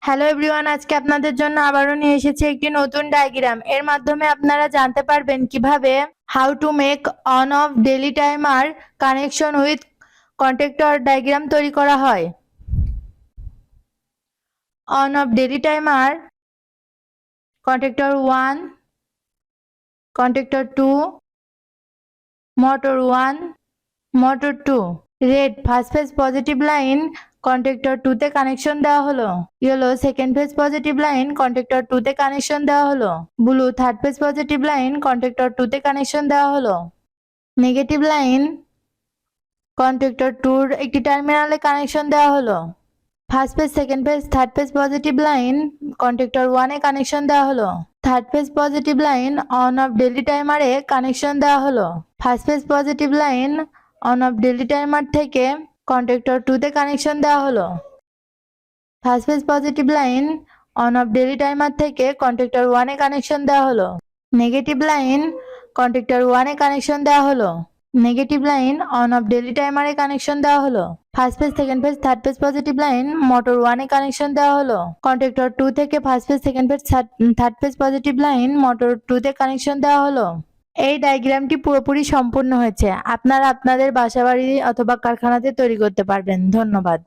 Hello everyone, আজকে আপনাদের জন্য আবারও নিয়ে এসেছি একটি নতুন ডায়াগ্রাম। এর মাধ্যমে আপনারা জানতে পারবেন কিভাবে how to make on off daily timer connection with contactor diagram তৈরি করা হয়। On off daily timer contactor 1, contactor 2, motor 1, motor 2। Red first phase positive line contactor 2 তে কানেকশন দেওয়া হলো। Yellow second phase positive line contactor 2 তে connection দেওয়া হলো। Blue third phase positive line contactor 2 তে কানেকশন দেওয়া হলো। নেগেটিভ লাইন কন্ট্যাক্টর 2 এর একটি টার্মিনালে কানেকশন দেওয়া হলো। First phase second phase third phase positive line contactor 1 এ কানেকশন দেওয়া হলো। Third phase positive line on off daily টাইমারে কানেকশন দেওয়া হলো। First phase positive line on off daily timer থেকে কন্ট্যাক্টর 2 তে কানেকশন দেওয়া হলো। First phase positive line on off daily timer থেকে কন্ট্যাক্টর 1 এ কানেকশন দেওয়া হলো। নেগেটিভ লাইন কন্ট্যাক্টর 1 এ কানেকশন দেওয়া হলো। Negative line on off daily টাইমারে কানেকশন দেওয়া হলো। First phase second phase third phase positive line motor 1 এ কানেকশন দেওয়া হলো। কন্ট্যাক্টর 2 থেকে first phase second phase third phase positive line motor 2 তে কানেকশন দেওয়া হলো। এই ডায়াগ্রামটি পুরোপুরি সম্পূর্ণ হয়েছে। আপনারা আপনাদের বাসাবাড়ি অথবা কারখানাতে তৈরি করতে পারবেন। ধন্যবাদ।